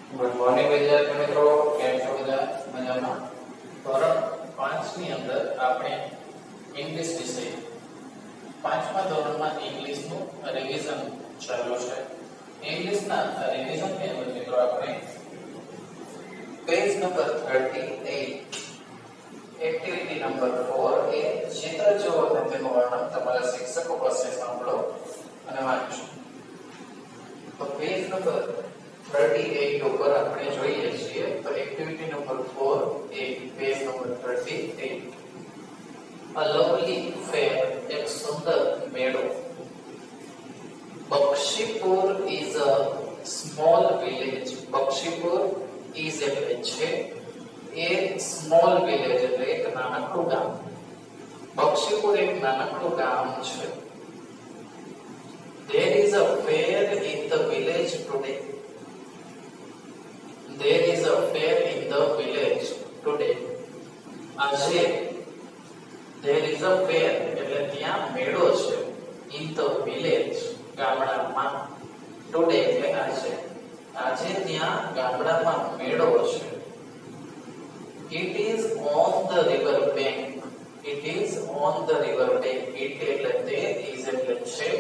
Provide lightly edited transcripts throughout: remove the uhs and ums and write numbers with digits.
Good morning વિદ્યાર્થી મિત્રો, કેમ છો બધા? મજામાં? ધોરણ 5 ની અંદર આપણે ઇંગ્લિશ વિષય પાંચમા ધોરણમાં ઇંગ્લિશનું રિવિઝન ચાલુ છે. ઇંગ્લિશના રિવિઝન ની અંદર મિત્રો આપણે પેજ નંબર 38 એક્ટિવિટી નંબર 4 એ ચિત્ર જુઓ અને તેનું વર્ણન તમારા શિક્ષકો પાસે સાંભળો અને વાંચો. તો પેજ નંબર 38 ઉપર આપણે જોઈએ છીએ તો activity number 4 A page number 38 a lovely fair એક સુંદર મેળો. Bakshipur is a small village. Bakshipur is એટલે છે એ small village એટલે એક નાનકડું ગામ. બક્ષીપુર એક નાનકડું ગામ છે. There is a fair in the village today. There is a fair in the village today. આજે there is a fair એટલે ત્યાં મેળો છે. In the village ગામડામાં. today એટલે આજે. આજે ત્યાં ગામડામાં મેળો છે. It is on the river bank. It is on the river bank. It એટલે તે, is એટલે છે,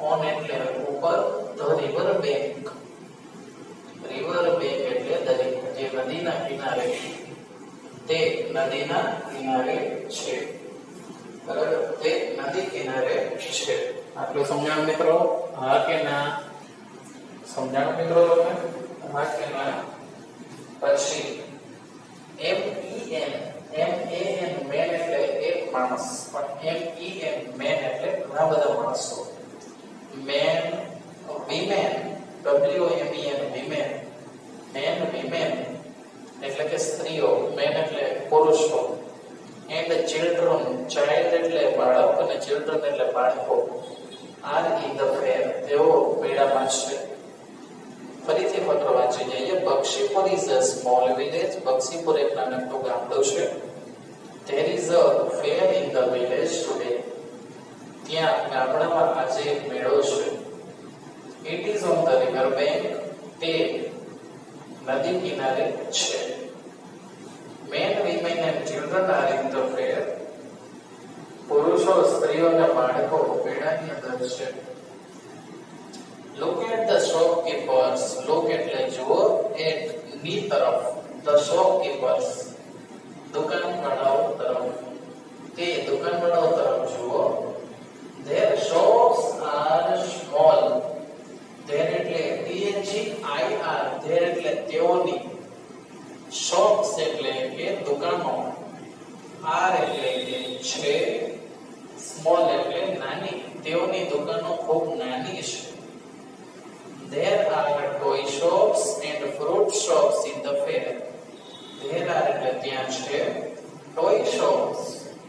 on એટલે ઉપર, the river bank. river bank એટલે દરિયા, જે નદીના કિનારે, તે નદીના કિનારે છે. બરાબર, તે નદી કિનારે છે. આટલું સમજાણ મિત્રો? હા કે ના? સમજાણ મિત્રો? હા કે ના? પછી MEN, મેન એટલે એક માણસ, પણ MEN મેન એટલે ઘણા બધા માણસો. Men, women, WOMEN women, men women એટલે કે સ્ત્રીઓ, મેન એટલે પુરુષો, એન્ડ ચિલ્ડ્રન, ચાઇલ્ડ એટલે બાળક અને ચિલ્ડ્રન એટલે બાળકો, આર ઇન ધ ફેર તેઓ મેળામાં છે. ફરીથી પત્ર વાંચી જઈએ. Bakshipur is a small village. Bakshipur એક નાનકડું ગામડું છે. There is a fair in the village today. ત્યાં ગામડામાં આજે એક મેળો છે. It is on the river bank. તે નદી કિનારે છે. Men, women and children are in the fair. પુરુષો, સ્ત્રીઓ અને બાળકો મેળાની અંદર છે. Look at the shopkeepers. Look એટલે જુઓ, at ની તરફ, the shopkeepers દુકાનવાળાઓ તરફ, તે દુકાનવાળાઓ તરફ જુઓ. Their shops are small. Their એટલે THEIR, their એટલે તેઓની, shops એટલે કે દુકાનો, are એટલે કે છે, small એટલે નાની, તેઓની દુકાનો ખૂબ નાની છે. There are toy shops and fruit shops in the fair. There are એટલે ત્યાં છે, toy shops,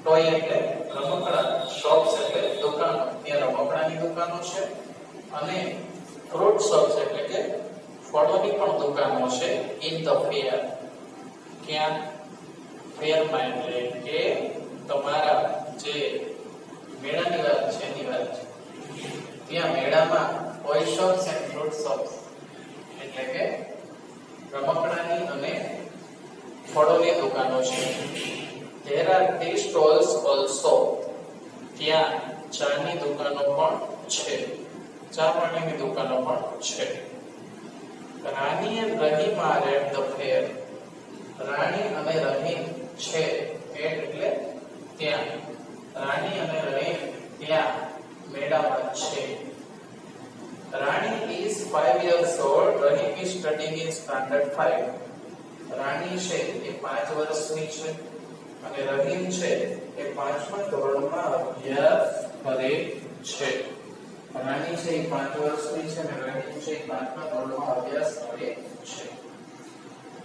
toy એટલે રમકડા, shops એટલે દુકાનો, ત્યાં રમકડાની દુકાનો છે, અને fruit shops એટલે કે ફળોની પણ દુકાનો છે. In the fair, ક્યાં? ફેરમાં એટલે કે તમારા જે મેળાની વાત છે એની વાત છે. ત્યાં મેળામાં toy shops and fruit shops એટલે કે રમકડાની અને ફળોની દુકાનો છે. There are tea stalls also. ત્યાં ચાની દુકાનો પણ છે, ચા પાણીની દુકાનો પણ છે. રાણી and Rahim are at the fair. રાણી અને રહીમ છે, એટલે ત્યાં, રાણી અને રહીમ ત્યાં મેળામાં છે. રાણી is 5 years old. Rahim is studying in standard 5. રાણી છે એ 5 વર્ષની છે અને રહીમ છે એ 5મા ધોરણમાં અભ્યાસ કરે છે. રાણી છે એ 5 વર્ષની છે અને રહીમ છે એ 5મા ધોરણમાં અભ્યાસ કરે છે.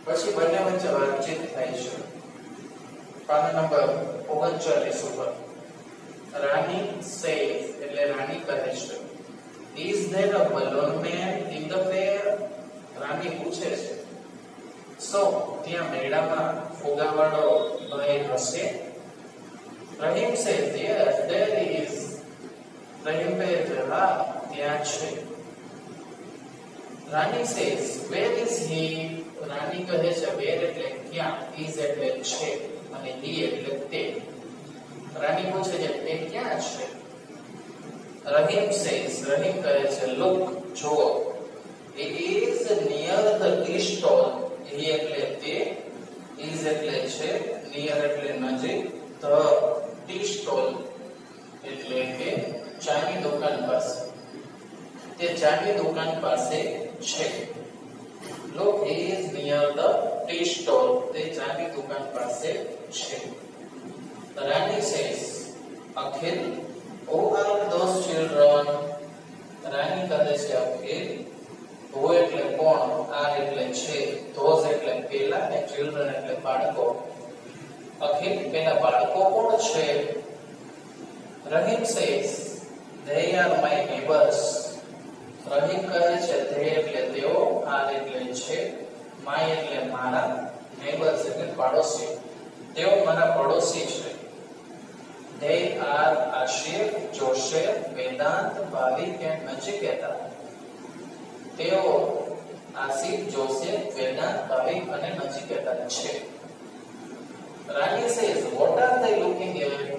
પછી બંને વચ્ચે વાતચીત થાય છે. પાના નંબર 39 ઉપર રાણી says એટલે રાણી કહે છે, Is there a balloon man in the fair? રાણી પૂછે છે, So ત્યાં મેળામાં ફુગાવાળો ભાઈ હશે? Rahim says, Yes, there is. Rahim કહે છે, હા ત્યાં છે. Rani says, Where is he? હી રાની કહે છે વેર એટલે ક્યાં, ઇઝ એટલે છે અને હી એટલે તે. રાની પૂછે છે તે ક્યાં છે. રહીમ સેઝ રહીમ કહે છે લુક જુઓ, it is near the tea stall. હી એટલે તે, ઇઝ એટલે છે, નિયર એટલે નજીક, the tea stall એટલે કે ચાની દુકાન પાસે. તે ચાની દુકાન પાસે છે. Look, he is near the tea stall. તે ચાની દુકાન પાસે છે. રાની says, Akhil, who are those children? રાની કહે છે અખિલ, who એટલે કોણ, are એટલે છે, those એટલે પેલા અને children એટલે બાળકો. અખિલ, પેલા બાળકો કોણ છે? Rahim says, they are my neighbors. Rahim કહે છે they એટલે તેઓ, are એટલે છે, my એટલે મારા, neighbors એટલે પાડોશી. તેઓ મારા પડોશી છે. They are Ashir, Joseph, Vedant, Bhavik and Nachiketa. તેઓ આસિફ, જોસેફ, વેદાંત, ભાવિક અને નચિકેતા છે. રાની says, what are they looking at?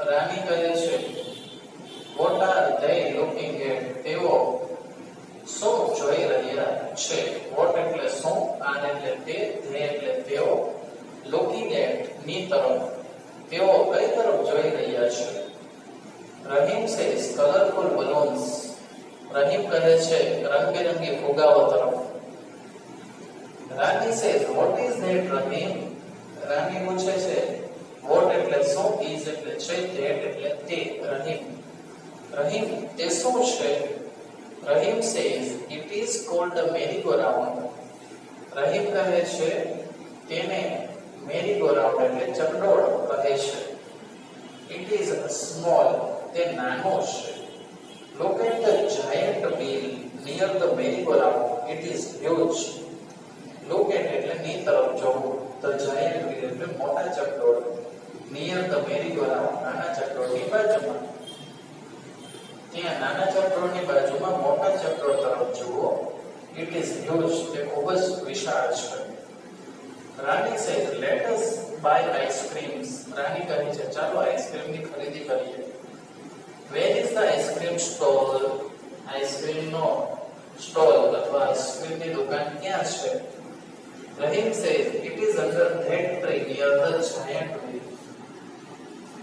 રાની કહે છે what are they looking at? તેઓ શું જોઈ રહ્યા છે? what એટલે શું, are એટલે તે, they એટલે તેઓ, looking at ની તરફ, તેઓ કઈ તરફ જોઈ રહ્યા છે? Rahim says, colorful balloons. Rahim કહે છે રંગબેરંગી ફુગાઓ તરફ. રાની says, what is that, Rahim? રાની પૂછે છે what એટલે શું, is એટલે છે, that એટલે તે, રહીમ. રહીમ, તે શું છે? Rahim says, it is called a merry-go-round. Rahim કહે છે તેને merry-go-round એટલે ચકડોળ કહે છે. it is small, તે નાનો છે. Look at the giant wheel near the merry-go-round. It is huge. Look at એટલે ની તરફ જોવું. The giant wheel એટલે મોટા ચકડોળ. Near the merry-go-round નાના ચકડોળની બાજુમાં. ત્યાં નાના ચકડોળની બાજુમાં મોટા ચકડોળ તરફ જુઓ. It is huge. તે ખૂબ જ વિશાળ છે. રાની says, let us buy ice creams. રાની કહે છે ચાલો આઈસ્ક્રીમની ખરીદી કરીએ. Where is the ice cream stall? આઈસ્ક્રીમનો સ્ટોલ અથવા આઈસ્ક્રીમની દુકાન ક્યાં છે? Rahim says, it is under that tree near the giant wheel.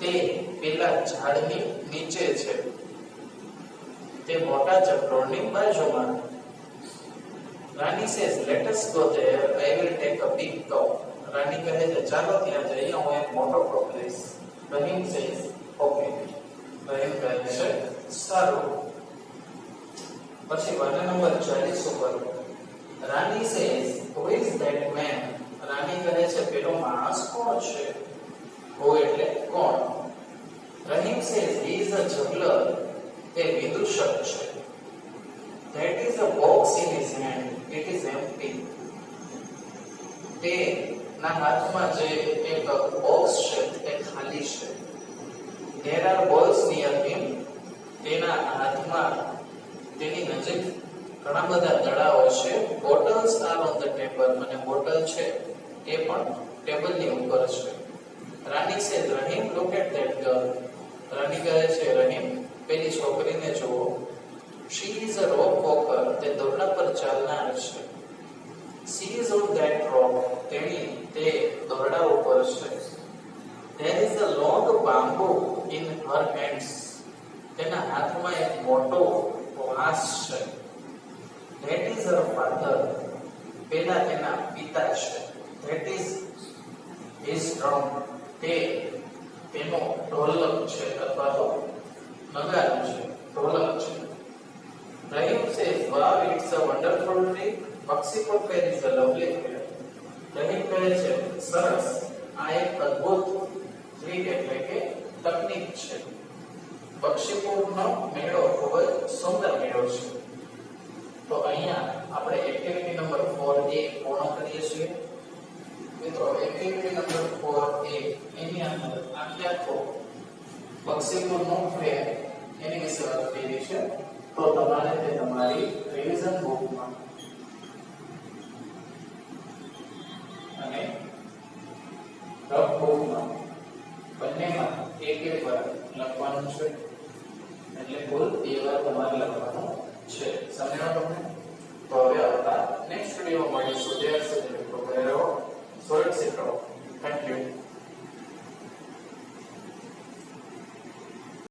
તે પેલા ઝાડની નીચે છે, તે મોટા ચકડોળની બાજુમાં. રાની says, let us go there. I will take a big cup. રાની કહે છે ચાલો ત્યાં જઈએ, હું એક મોટો કપ લઈશ. Rahim says, okay. રહીમ કહે છે સારું. પછી વાક્ય નંબર 40 ઉપર રાની says, who is that man? રાની કહે છે પેલો માણસ કોણ છે? who એટલે કોણ. Rahim says, he is a juggler. તે વિદૂષક છે. that is a box in his hand. it is empty. તે ના હાથમાં જે એક બોક્સ છે તે ખાલી છે. there are balls near him. તેના હાથમાં તેની નજીક ઘણા બધા દડાઓ છે. bottles are on the table. અને બોટલ છે એ પણ ટેબલની ઉપર છે. રાની says, Rahim, look at that girl. રાની કહે છે રહીમ પેલી છોકરીને જુઓ. she is a rock walker. તે દોરડા પર ચાલનાર છે. she is on that rock. તે દોરડા ઉપર છે. there is a long bamboo in her hands. તેના હાથમાં એક મોટો વાંસ છે. that is her father. પેલા તેના પિતા છે. that is his drum. તેનો ઢોલક છે અથવા તો નગારું છે, ઢોલક છે. Rahim says, wow, it's a wonderful trick. Buxipur fair is a lovely fair. Rahim કહે છે સરસ, આ એક અદ્ભુત ટ્રીક એટલે કે તકનીક છે. બક્ષીપુરનો મેળો ખૂબ જ સુંદર મેળો છે. તો અહીંયા આપણે એક્ટિવિટી નંબર 4A પૂર્ણ કરીએ છીએ. મિત્રો એક્ટિવિટી નંબર 4A એની અંદર આખો બક્ષીપુરનો ફેર એની વિશે વાત કરી છે. તો તમારે તે તમારી રિવિઝન બુકમાં અને રફ બુકમાં બંનેમાં એક વાર લખવાનું છે એટલે કુલ 2 વાર તમારે લખવાનું